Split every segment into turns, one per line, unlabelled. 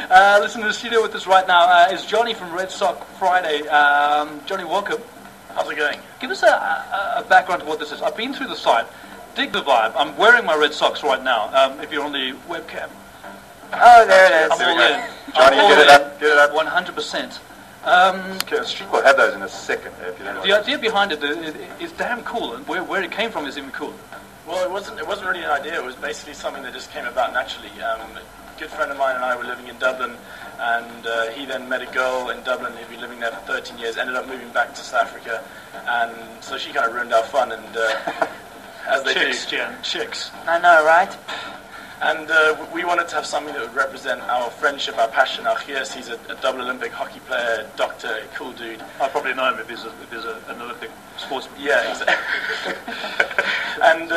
Listen, in the studio with us right now is Johnny from Red Sock Friday. Johnny, welcome.
How's it going?
Give us a background to what this is. I've been through the site. Dig the vibe. I'm wearing my Red Socks right now, if you're on the webcam.
Oh, there it is.
I'm all in.
Johnny, get it up. Get it up.
100%.
Street will have those in a second. If you don't know
the idea behind it is damn cool, and where it came from is even cooler.
Well, it wasn't really an idea. It was basically something that just came about naturally. A good friend of mine and I were living in Dublin, and he then met a girl in Dublin who'd been living there for 13 years, ended up moving back to South Africa, and so she kind of ruined our fun, and as they
chicks,
do.
Jen, chicks.
I know, right?
And we wanted to have something that would represent our friendship, our passion, our chias. He's a double Olympic hockey player, doctor, cool dude.
I probably know him if he's an Olympic sportsman.
Yeah, exactly. And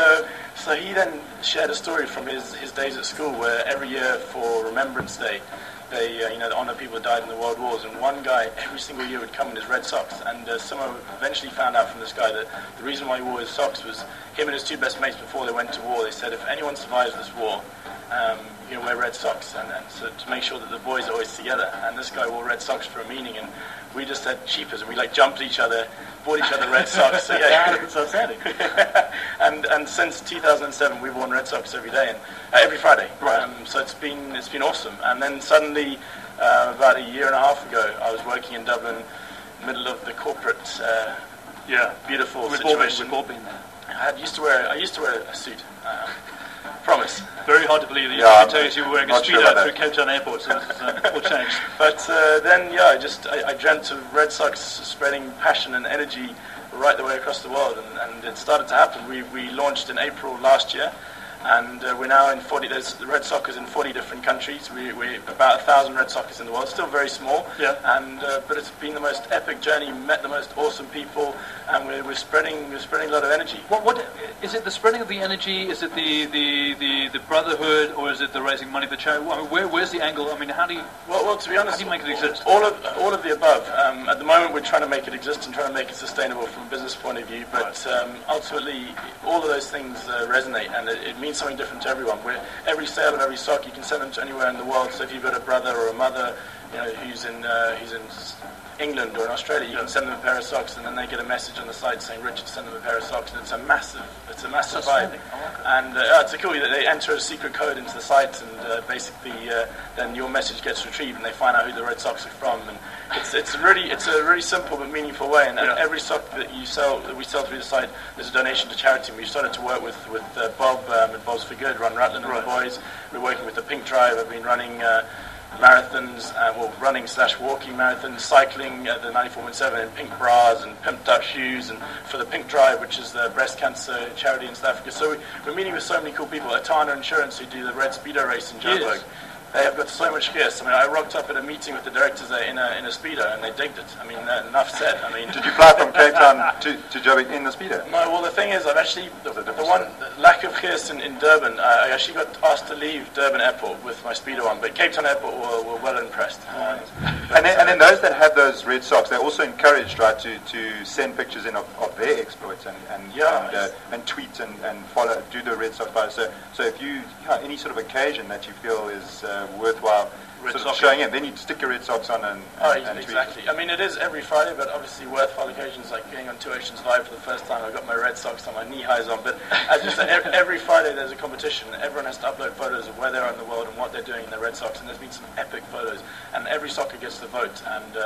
so he then shared a story from his days at school, where every year for Remembrance Day, they honour people who died in the World Wars, and one guy every single year would come in his red socks, and someone eventually found out from this guy that the reason why he wore his socks was him and his two best mates before they went to war. They said, if anyone survives this war, you wear red socks, and so to make sure that the boys are always together. And this guy wore red socks for a meaning, and we just had cheapers, and we jumped each other, bought each other red socks. So, yeah,
that's outstanding.
And since 2007, we've worn red socks every day and every Friday.
Right.
So it's been awesome. And then suddenly, about a year and a half ago, I was working in Dublin, middle of the corporate, beautiful situation.
We've all been there.
I used to wear a suit. Promise.
Very hard to believe that you tell you were wearing a speedo through Cape Town Airport, so it's all changed.
But then, I dreamt of Red Sox spreading passion and energy right the way across the world, and it started to happen. We launched in April last year, and we're now in 40. There's the Red Sockers in 40 different countries. We're about 1,000 Red Sockers in the world. Still very small.
Yeah.
And but it's been the most epic journey. Met the most awesome people, and we're spreading a lot of energy.
What is it? The spreading of the energy? Is it the brotherhood, or is it the raising money for charity? I mean, where's the angle? I mean, how do you?
Well, to be honest,
how do you make it exist?
All of the above. At the moment, we're trying to make it exist and trying to make it sustainable from a business point of view. But ultimately, all of those things resonate, and it means something different to everyone. Every sale of every sock, you can send them to anywhere in the world. So if you've got a brother or a mother, who's in England or in Australia, you can send them a pair of socks, and then they get a message on the site saying, "Richard, send them a pair of socks," and it's a massive vibe. And it's cool that they enter a secret code into the site, and basically then your message gets retrieved, and they find out who the red socks are from. And it's a really simple but meaningful way. And every sock that we sell through the site, there's a donation to charity. And we've started to work with Bob at Bob's for Good, Ron Rutland and the boys. We're working with the Pink Drive. I've been running marathons, walking marathons, cycling the 94.7 in pink bras and pimped up shoes, and for the Pink Drive, which is the breast cancer charity in South Africa. So we're meeting with so many cool people. Atana Insurance, who do the Red Speedo race in Joburg. Yes. They have got so much gear. I mean, I rocked up at a meeting with the directors there in a Speedo, and they digged it. I mean, enough said. I mean,
did you fly from Cape Town to Joburg in the Speedo?
No, well, the thing is, I've actually, the lack of gears in Durban, I actually got asked to leave Durban Airport with my Speedo on, but Cape Town Airport were well impressed.
And then those that have those red socks, they're also encouraged, right, to send pictures in of their exploits and tweet and follow, do the red sock photos. So if you any sort of occasion that you feel is worthwhile showing it, then you stick your red socks on and
exactly.
tweet.
I mean, it is every Friday, but obviously worthwhile occasions like being on Two Oceans Live for the first time. I've got my red socks on, my knee highs on. But as you said, every Friday there's a competition. Everyone has to upload photos of where they are in the world and what they're doing in their red socks. And there's been some epic photos, and every socker gets to vote. And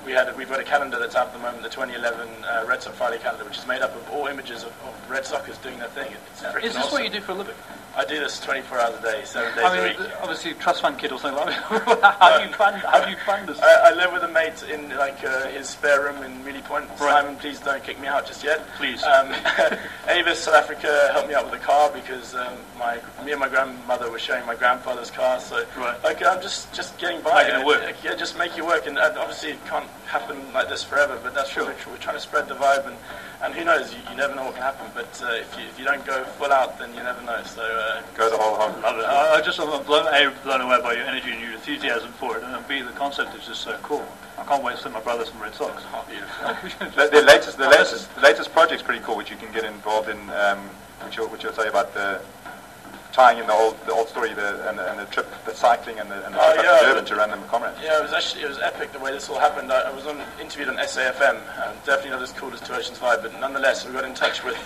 we've got a calendar that's out at the moment, the 2011 Red Sock Friday calendar, which is made up of all images of red sockers doing their thing. It's freaking
Is this
awesome.
what you do for a living?
I do this 24 hours a day, 7 days a week.
Obviously, trust fund kid or something like that. How do you fund this?
I live with a mate in his spare room in Mealy Point. Right. Simon, please don't kick me out just yet.
Please.
Avis, South Africa, helped me out with a car because me and my grandmother were sharing my grandfather's car. So I'm just getting by.
Making it work.
Just make it work. And obviously it can't happen like this forever, but that's true. We're trying to spread the vibe, and who knows, you never know what can happen. But if you don't go full out, then you never know. So
go the whole hog.
Love it. I'm blown away by your energy and your enthusiasm for it, and B, the concept is just so cool. I can't wait to send my brother some red socks.
Oh, beautiful.
the latest project's pretty cool, which you can get involved in, which you'll tell you about tying in the old story, and the trip, the cycling, and the trip up to Durban to run the comrades.
Yeah, it was epic the way this all happened. I was interviewed on SAFM, definitely not as cool as Two Oceans Vibe, but nonetheless we got in touch with.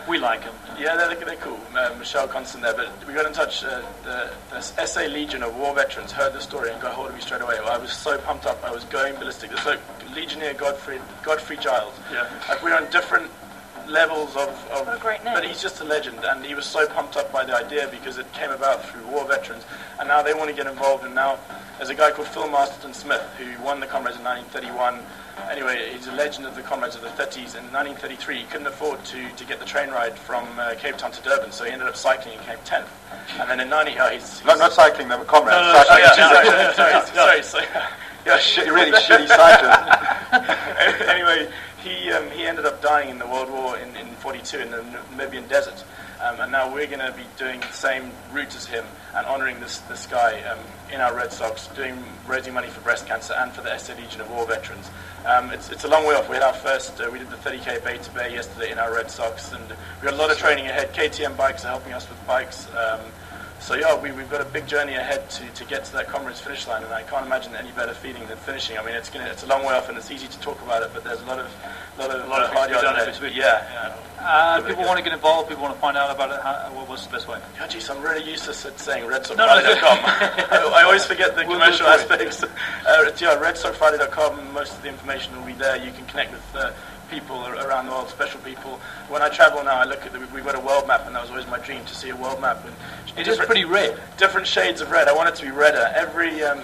We like them.
Yeah, they're cool. Michelle Constant there, but we got in touch. The SA Legion of War Veterans heard the story and got hold of me straight away. I was so pumped up. I was going ballistic. It's like Legionnaire Godfrey Giles.
Yeah.
Like we're on different levels of
what a great name.
But he's just a legend, and he was so pumped up by the idea because it came about through war veterans, and now they want to get involved. And now there's a guy called Phil Masterton Smith who won the Comrades in 1931. Anyway, he's a legend of the Comrades of the 30s. In 1933 he couldn't afford to get the train ride from Cape Town to Durban, so he ended up cycling and came 10th. And then in he's
not cycling the Comrades.
No, sorry.
Really shitty cyclist.
Anyway, he ended up dying in the World War in 42 in the Namibian desert. And now we're going to be doing the same route as him and honouring this guy in our Red Sox, raising money for breast cancer and for the SA Legion of War Veterans. It's a long way off. We had our first, we did the 30k Bay to Bay yesterday in our Red Sox, and we got a lot of training ahead. KTM bikes are helping us with bikes. So yeah, we've got a big journey ahead to get to that Comrades finish line, and I can't imagine any better feeling than finishing. I mean, it's a long way off, and it's easy to talk about it, but there's a lot of hard yards ahead. Yeah.
People want to get involved. People want to find out about it. What's the best way?
Oh, geez, I'm really useless at saying redsockfriday.com. I always forget the commercial aspects. Redsockfriday.com. Most of the information will be there. You can connect with people around the world, special people. When I travel now, I look at we've got a world map, and that was always my dream, to see a world map. And
it is pretty red.
Different shades of red. I want it to be redder.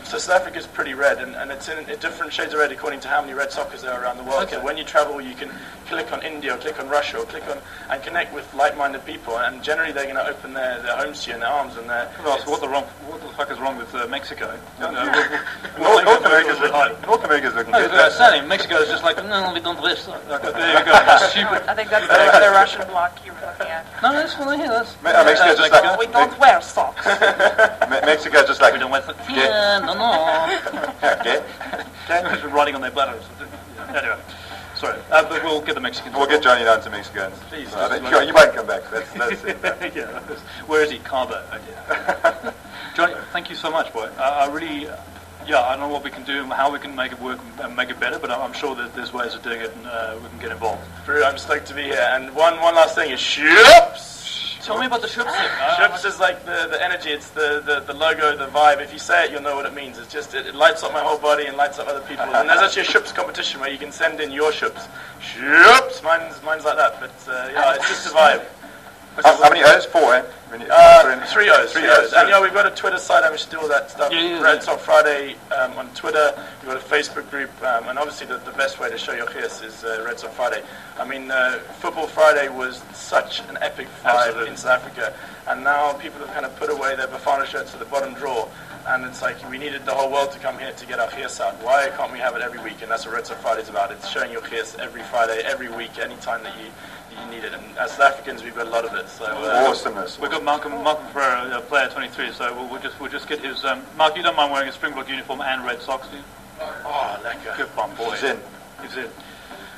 So South Africa is pretty red, and it's in different shades of red according to how many red sockers there are around the world.
Okay.
So when you travel, you can click on India, or click on Russia, or click on and connect with like-minded people, and generally they're going to open their homes to you and their arms. And
what the fuck is wrong with Mexico?
North America's looking good.
Mexico is just like, no, we don't wish. There you go. Stupid.
I think that's the Russian bloc you were looking at.
No, that's what I hear.
Mexico's just like,
we don't wear socks.
Mexico's just like,
we don't wear socks. Yeah, no.
Okay.
Riding on their bladders. Anyway, sorry, but we'll get the Mexicans.
We'll get Johnny down to Mexico.
Please.
You might come back. That's it.
Yeah. Where is he? Carbo. Okay. Johnny, thank you so much, boy. I really. Yeah, I don't know what we can do and how we can make it work and make it better, but I'm sure that there's ways of doing it, and we can get involved.
Drew, I'm stoked to be here. And one last thing is ships.
Tell me about the ships thing.
Ships is like the energy. It's the logo, the vibe. If you say it, you'll know what it means. It's just it lights up my whole body and lights up other people. And there's actually a ships competition where you can send in your ships. Ships. Mine's like that. But yeah, it's just a vibe.
How many O's? 4, eh?
3 O's. And yeah, we've got a Twitter site, and we should do all that stuff. Red Sock Friday on Twitter. We've got a Facebook group, and obviously the best way to show your chias is Red Sock Friday. I mean, Football Friday was such an epic vibe in South Africa, and now people have kind of put away their Bafana shirts to the bottom drawer, and it's like we needed the whole world to come here to get our chias out. Why can't we have it every week? And that's what Red Sock Friday is about. It's showing your chias every Friday, every week, any time that you need it, and as South Africans we've got a lot of it. So
awesomeness.
We've got Malcolm Ferreira, player 23. So we'll just get his. Mark, you don't mind wearing a Springbok uniform and red socks, do you?
Oh, lekker.
Good bum boy.
He's in.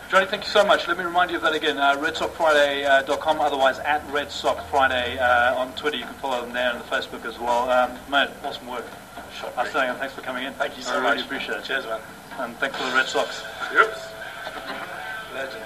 Johnny, thank you so much. Let me remind you of that again. redsockfriday.com, otherwise at redsockfriday on Twitter. You can follow them there, and the Facebook as well. Mate, awesome work. Thanks for coming in.
Thank you so much.
I really appreciate it.
Cheers, man.
And thanks for the Red Sox.
Oops. Legend.